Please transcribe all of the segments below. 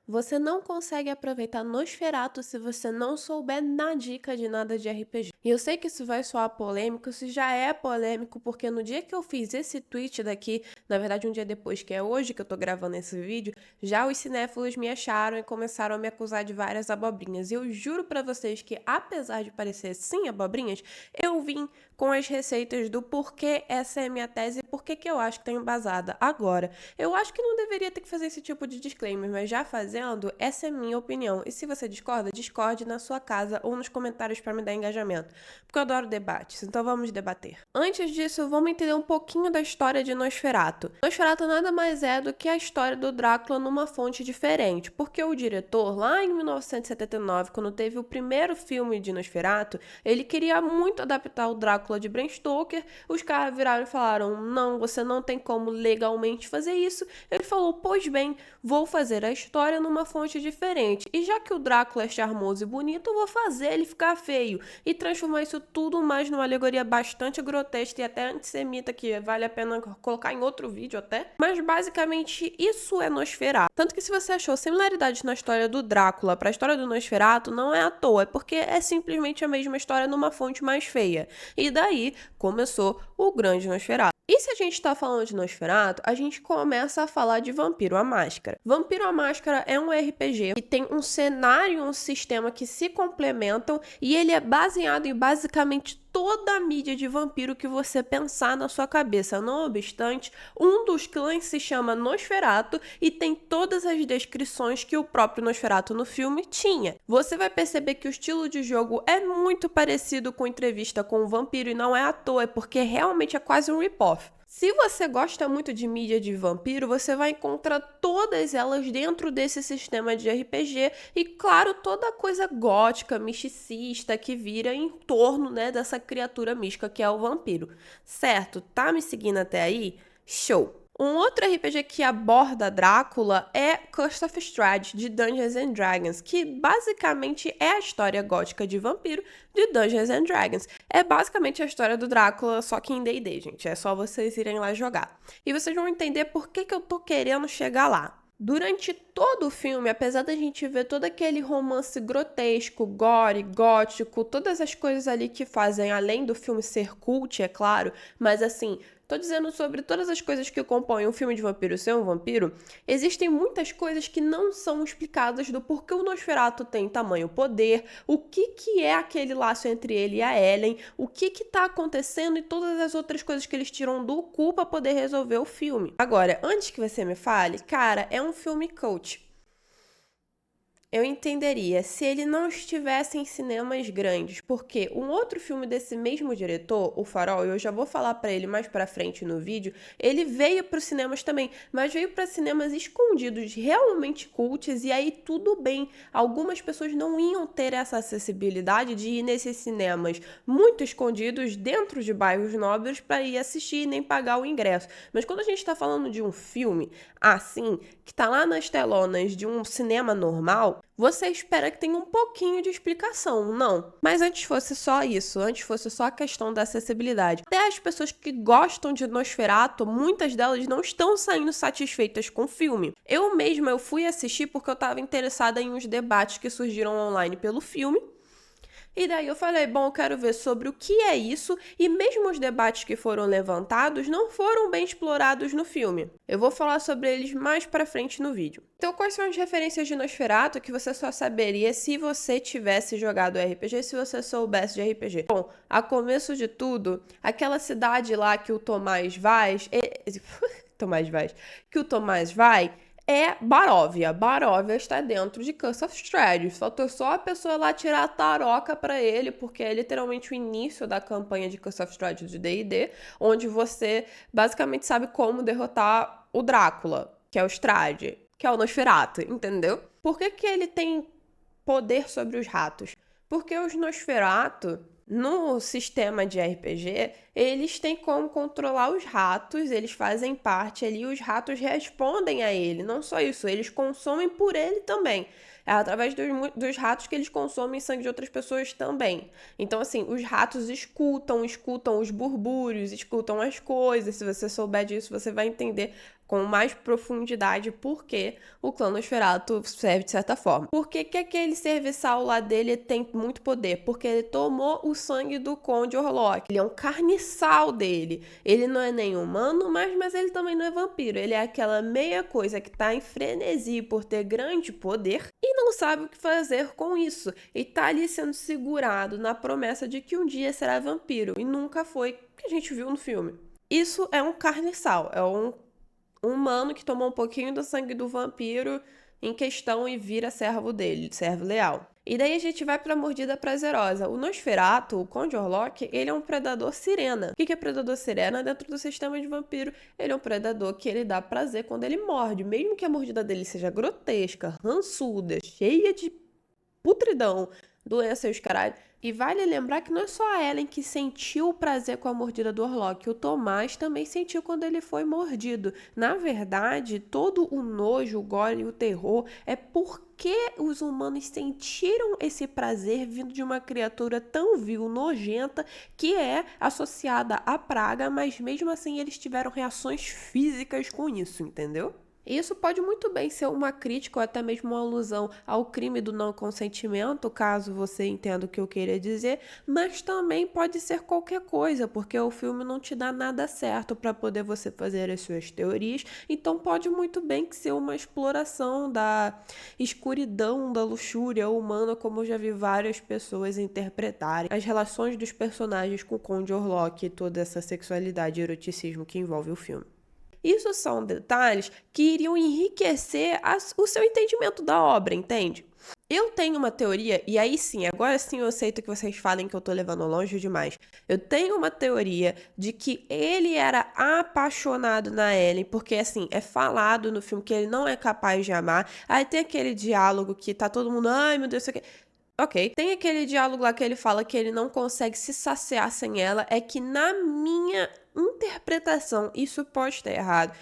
Você não consegue aproveitar Nosferatu se você não souber na dica de nada de RPG. E eu sei que isso vai soar polêmico, isso já é polêmico, porque no dia que eu fiz esse tweet daqui, na verdade um dia depois, que é hoje que eu tô gravando esse vídeo, já os cinéfilos me acharam e começaram a me acusar de várias abobrinhas. E eu juro pra vocês que, apesar de parecer sim abobrinhas, eu vim com as receitas do porquê essa é a minha tese e porquê que eu acho que tá embasada. Agora, eu acho que não deveria ter que fazer esse tipo de disclaimer, mas já fazendo, essa é minha opinião. E se você discorda, discorde na sua casa ou nos comentários para me dar engajamento, porque eu adoro debates, então vamos debater. Antes disso, vamos entender um pouquinho da história de Nosferatu. Nosferatu nada mais é do que a história do Drácula numa fonte diferente, porque o diretor, lá em 1979, quando teve o primeiro filme de Nosferatu, ele queria muito adaptar o Drácula de Bram Stoker. Os caras viraram e falaram: não, você não tem como legalmente fazer isso. Ele falou: pois bem, vou fazer a história numa fonte diferente. E já que o Drácula é charmoso e bonito, eu vou fazer ele ficar feio e transformar isso tudo mais numa alegoria bastante grotesca e até antissemita, que vale a pena colocar em outro vídeo até. Mas basicamente isso é Nosferatu. Tanto que se você achou similaridades na história do Drácula para a história do Nosferatu, não é à toa, é porque é simplesmente a mesma história numa fonte mais feia. E daí começou o grande Nosferatu. E se a gente tá falando de Nosferatu, a gente começa a falar de Vampiro à Máscara. Vampiro à Máscara é um RPG que tem um cenário e um sistema que se complementam e ele é baseado em basicamente toda a mídia de vampiro que você pensar na sua cabeça. Não obstante, um dos clãs se chama Nosferatu e tem todas as descrições que o próprio Nosferatu no filme tinha. Você vai perceber que o estilo de jogo é muito parecido com Entrevista com o Vampiro e não é à toa, é porque realmente é quase um rip-off. Se você gosta muito de mídia de vampiro, você vai encontrar todas elas dentro desse sistema de RPG e, claro, toda a coisa gótica, misticista que vira em torno, né, dessa criatura mística que é o vampiro. Certo? Tá me seguindo até aí? Show! Um outro RPG que aborda Drácula é Curse of Strahd, de Dungeons and Dragons, que basicamente é a história gótica de vampiro de Dungeons and Dragons. É basicamente a história do Drácula, só que em D&D, gente. É só vocês irem lá jogar. E vocês vão entender por que eu tô querendo chegar lá. Durante todo o filme, apesar da gente ver todo aquele romance grotesco, gore, gótico, todas as coisas ali que fazem, além do filme ser cult, é claro, mas assim, tô dizendo sobre todas as coisas que compõem um filme de vampiro ser um vampiro, existem muitas coisas que não são explicadas do porquê o Nosferatu tem tamanho poder, o que é aquele laço entre ele e a Ellen, o que tá acontecendo e todas as outras coisas que eles tiram do cu pra poder resolver o filme. Agora, antes que você me fale, cara, é um filme cult. Eu entenderia se ele não estivesse em cinemas grandes, porque um outro filme desse mesmo diretor, O Farol, e eu já vou falar pra ele mais pra frente no vídeo, ele veio pros cinemas também, mas veio pra cinemas escondidos, realmente cults, e aí tudo bem, algumas pessoas não iam ter essa acessibilidade de ir nesses cinemas muito escondidos dentro de bairros nobres pra ir assistir e nem pagar o ingresso. Mas quando a gente tá falando de um filme assim, que tá lá nas telonas de um cinema normal, você espera que tenha um pouquinho de explicação, não. Mas antes fosse só isso, antes fosse só a questão da acessibilidade. Até as pessoas que gostam de Nosferatu, muitas delas não estão saindo satisfeitas com o filme. Eu mesma, eu fui assistir porque eu tava interessada em uns debates que surgiram online pelo filme. E daí eu falei, bom, eu quero ver sobre o que é isso, e mesmo os debates que foram levantados não foram bem explorados no filme. Eu vou falar sobre eles mais pra frente no vídeo. Então, quais são as referências de Nosferatu que você só saberia se você tivesse jogado RPG, se você soubesse de RPG? Bom, a começo de tudo, aquela cidade lá que o Tomás Vaz... Tomás Vaz... Que o Tomás vai... é Baróvia. Baróvia está dentro de Curse of Strahd. Faltou só a pessoa lá tirar a taroca pra ele, porque é literalmente o início da campanha de Curse of Strahd de D&D, onde você basicamente sabe como derrotar o Drácula, que é o Strahd, que é o Nosferatu, entendeu? Por que ele tem poder sobre os ratos? Porque os Nosferatu, no sistema de RPG, eles têm como controlar os ratos, eles fazem parte ali, os ratos respondem a ele. Não só isso, eles consomem por ele também. É através dos ratos que eles consomem sangue de outras pessoas também. Então, assim, os ratos escutam os burbúrios, escutam as coisas. Se você souber disso, você vai entender com mais profundidade porque o clã Nosferatu serve de certa forma. Por que que aquele serviçal lá dele tem muito poder? Porque ele tomou o sangue do Conde Orlok. Ele é um carniçal dele. Ele não é nem humano, mas ele também não é vampiro. Ele é aquela meia coisa que tá em frenesi por ter grande poder e não sabe o que fazer com isso. E tá ali sendo segurado na promessa de que um dia será vampiro. E nunca foi, que a gente viu no filme. Isso é um carniçal, é um humano que tomou um pouquinho do sangue do vampiro em questão e vira servo dele, servo leal. E daí a gente vai pra mordida prazerosa. O Nosferatu, o Conde Orlok, ele é um predador sirena. O que é predador sirena? Dentro do sistema de vampiro, ele é um predador que ele dá prazer quando ele morde. Mesmo que a mordida dele seja grotesca, rançuda, cheia de putridão, doença e os caralho. E vale lembrar que não é só a Ellen que sentiu o prazer com a mordida do Orlok, o Tomás também sentiu quando ele foi mordido. Na verdade, todo o nojo, o gore e o terror é porque os humanos sentiram esse prazer vindo de uma criatura tão vil, nojenta, que é associada à praga, mas mesmo assim eles tiveram reações físicas com isso, entendeu? Isso pode muito bem ser uma crítica ou até mesmo uma alusão ao crime do não consentimento, caso você entenda o que eu queria dizer, mas também pode ser qualquer coisa, porque o filme não te dá nada certo para poder você fazer as suas teorias, então pode muito bem ser uma exploração da escuridão, da luxúria humana, como eu já vi várias pessoas interpretarem. As relações dos personagens com o Conde Orlok e toda essa sexualidade e eroticismo que envolve o filme. Isso são detalhes que iriam enriquecer o seu entendimento da obra, entende? Eu tenho uma teoria, e aí sim, agora sim eu aceito que vocês falem que eu tô levando longe demais. Eu tenho uma teoria de que ele era apaixonado na Ellen, porque assim, é falado no filme que ele não é capaz de amar. Aí tem aquele diálogo que tá todo mundo, ai meu Deus, isso aqui. Ok. Tem aquele diálogo lá que ele fala que ele não consegue se saciar sem ela. É que na minha interpretação, isso pode estar errado.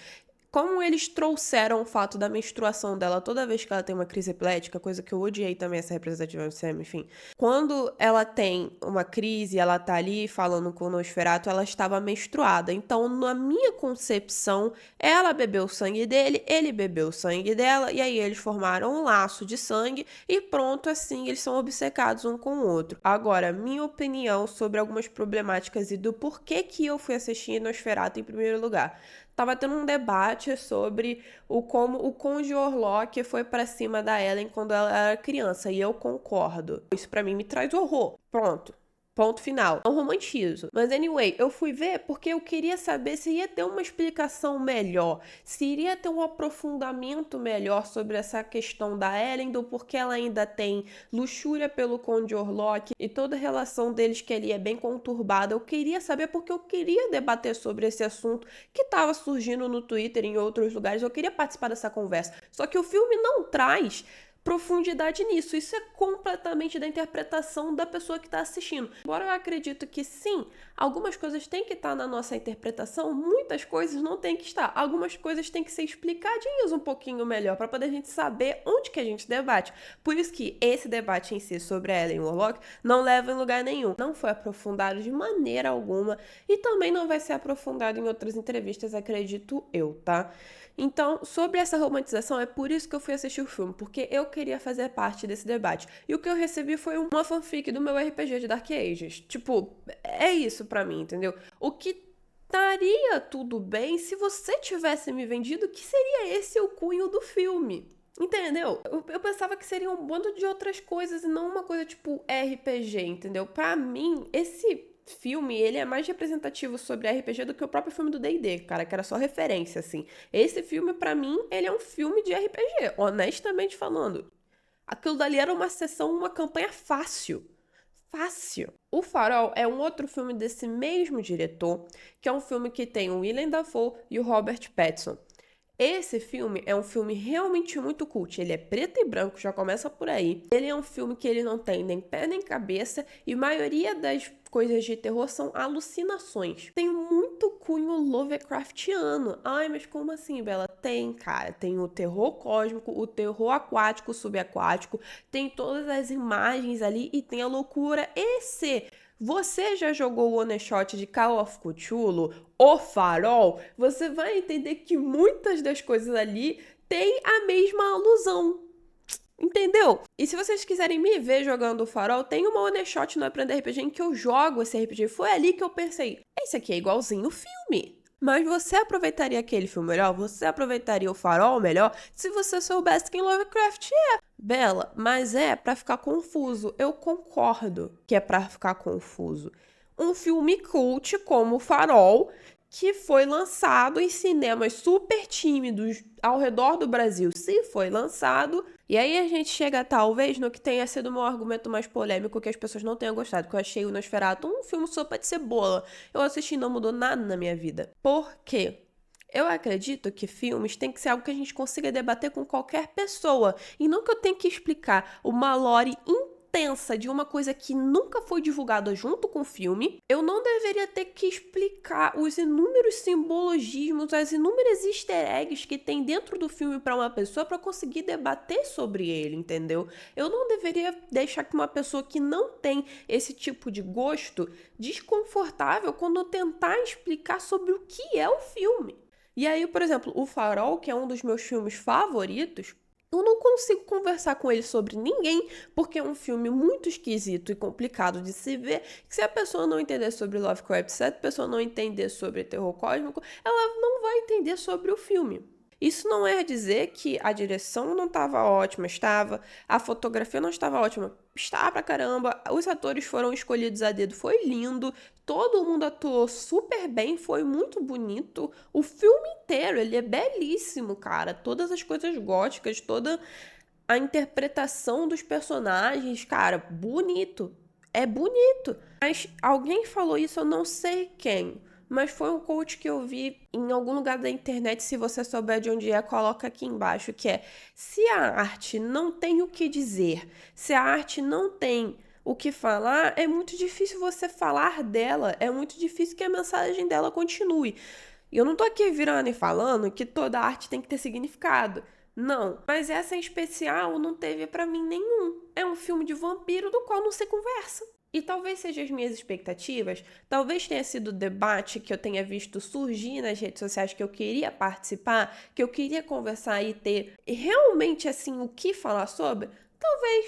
Como eles trouxeram o fato da menstruação dela toda vez que ela tem uma crise epilética, coisa que eu odiei também essa representativa no cinema, enfim. Quando ela tem uma crise, ela tá ali falando com o Nosferatu, ela estava menstruada. Então, na minha concepção, ela bebeu o sangue dele, ele bebeu o sangue dela, e aí eles formaram um laço de sangue e pronto, assim, eles são obcecados um com o outro. Agora, minha opinião sobre algumas problemáticas e do porquê que eu fui assistir Nosferatu em primeiro lugar. Tava tendo um debate sobre como o Conde Orlok foi pra cima da Ellen quando ela era criança, e eu concordo. Isso pra mim me traz horror. Pronto. Ponto final. Não romantizo. Mas anyway, eu fui ver porque eu queria saber se ia ter uma explicação melhor, se iria ter um aprofundamento melhor sobre essa questão da Ellen, do porquê ela ainda tem luxúria pelo Conde Orlok e toda a relação deles que ali é bem conturbada. Eu queria saber porque eu queria debater sobre esse assunto que estava surgindo no Twitter e em outros lugares. Eu queria participar dessa conversa. Só que o filme não traz profundidade nisso. Isso é completamente da interpretação da pessoa que está assistindo. Embora eu acredito que sim, algumas coisas têm que estar na nossa interpretação, muitas coisas não têm que estar. Algumas coisas têm que ser explicadinhas um pouquinho melhor para poder a gente saber onde que a gente debate. Por isso que esse debate em si sobre a Ellen Warlock não leva em lugar nenhum. Não foi aprofundado de maneira alguma e também não vai ser aprofundado em outras entrevistas, acredito eu, tá? Então, sobre essa romantização, é por isso que eu fui assistir o filme, porque eu queria fazer parte desse debate. E o que eu recebi foi uma fanfic do meu RPG de Dark Ages. Tipo, é isso pra mim, entendeu? O que estaria tudo bem se você tivesse me vendido que seria esse o cunho do filme. Entendeu? Eu pensava que seria um bando de outras coisas e não uma coisa tipo RPG, entendeu? Pra mim, esse filme, ele é mais representativo sobre RPG do que o próprio filme do D&D, cara, que era só referência, assim. Esse filme, pra mim, ele é um filme de RPG, honestamente falando. Aquilo dali era uma sessão, uma campanha fácil. Fácil. O Farol é um outro filme desse mesmo diretor, que é um filme que tem o Willem Dafoe e o Robert Pattinson. Esse filme é um filme realmente muito cult. Ele é preto e branco, já começa por aí. Ele é um filme que ele não tem nem pé nem cabeça e a maioria das coisas de terror são alucinações. Tem muito cunho Lovecraftiano. Ai, mas como assim, Bela? Tem, cara. Tem o terror cósmico, o terror aquático, subaquático, tem todas as imagens ali e tem a loucura. Esse Você já jogou o One Shot de Call of Cthulhu, O Farol? Você vai entender que muitas das coisas ali têm a mesma alusão. Entendeu? E se vocês quiserem me ver jogando o Farol, tem uma One Shot no Aprender RPG em que eu jogo esse RPG. Foi ali que eu pensei, esse aqui é igualzinho o filme. Mas você aproveitaria aquele filme melhor? Você aproveitaria o Farol melhor se você soubesse quem Lovecraft é? Bela, mas é pra ficar confuso. Eu concordo que é pra ficar confuso. Um filme cult como o Farol, que foi lançado em cinemas super tímidos ao redor do Brasil, se foi lançado. E aí a gente chega talvez no que tenha sido o meu argumento mais polêmico, que as pessoas não tenham gostado, que eu achei o Nosferatu um filme sopa de cebola. Eu assisti e não mudou nada na minha vida. Por quê? Eu acredito que filmes tem que ser algo que a gente consiga debater com qualquer pessoa. E não que eu tenha que explicar uma lore intensa de uma coisa que nunca foi divulgada junto com o filme. Eu não deveria ter que explicar os inúmeros simbologismos, as inúmeras easter eggs que tem dentro do filme para uma pessoa para conseguir debater sobre ele, entendeu? Eu não deveria deixar que uma pessoa que não tem esse tipo de gosto desconfortável quando eu tentar explicar sobre o que é o filme. E aí, por exemplo, O Farol, que é um dos meus filmes favoritos, eu não consigo conversar com ele sobre ninguém, porque é um filme muito esquisito e complicado de se ver, que se a pessoa não entender sobre Lovecraft, se a pessoa não entender sobre terror cósmico, ela não vai entender sobre o filme. Isso não é dizer que a direção não estava ótima, estava, a fotografia não estava ótima, está pra caramba, os atores foram escolhidos a dedo, foi lindo, todo mundo atuou super bem, foi muito bonito, o filme inteiro, ele é belíssimo, cara, todas as coisas góticas, toda a interpretação dos personagens, cara, bonito, é bonito. Mas alguém falou isso, eu não sei quem, mas foi um coach que eu vi em algum lugar da internet. Se você souber de onde é, coloca aqui embaixo, que é: se a arte não tem o que dizer, se a arte não tem o que falar, é muito difícil você falar dela, é muito difícil que a mensagem dela continue. E eu não tô aqui virando e falando que toda arte tem que ter significado. Não, mas essa em especial não teve pra mim nenhum. É um filme de vampiro do qual não se conversa. E talvez sejam as minhas expectativas, talvez tenha sido o debate que eu tenha visto surgir nas redes sociais que eu queria participar, que eu queria conversar e ter realmente assim o que falar sobre.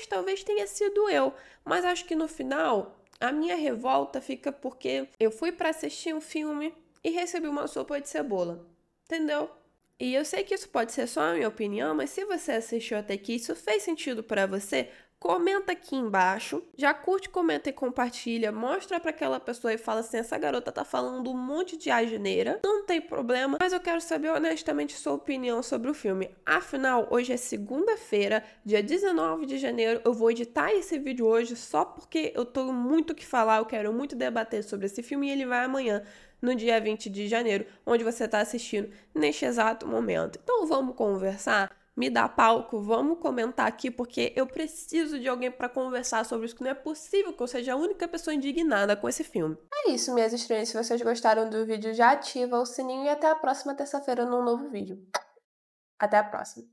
Talvez tenha sido eu, mas acho que no final a minha revolta fica porque eu fui pra assistir um filme e recebi uma sopa de cebola, entendeu? E eu sei que isso pode ser só a minha opinião, mas se você assistiu até aqui, isso fez sentido pra você, comenta aqui embaixo, já curte, comenta e compartilha, mostra pra aquela pessoa e fala assim: essa garota tá falando um monte de asneira, não tem problema, mas eu quero saber honestamente sua opinião sobre o filme. Afinal, hoje é segunda-feira, dia 19 de janeiro, eu vou editar esse vídeo hoje só porque eu tô muito o que falar, eu quero muito debater sobre esse filme e ele vai amanhã, no dia 20 de janeiro, onde você está assistindo neste exato momento. Então vamos conversar? Me dá palco, vamos comentar aqui, porque eu preciso de alguém para conversar sobre isso, que não é possível que eu seja a única pessoa indignada com esse filme. É isso, minhas estranhas. Se vocês gostaram do vídeo, já ativa o sininho e até a próxima terça-feira num novo vídeo. Até a próxima.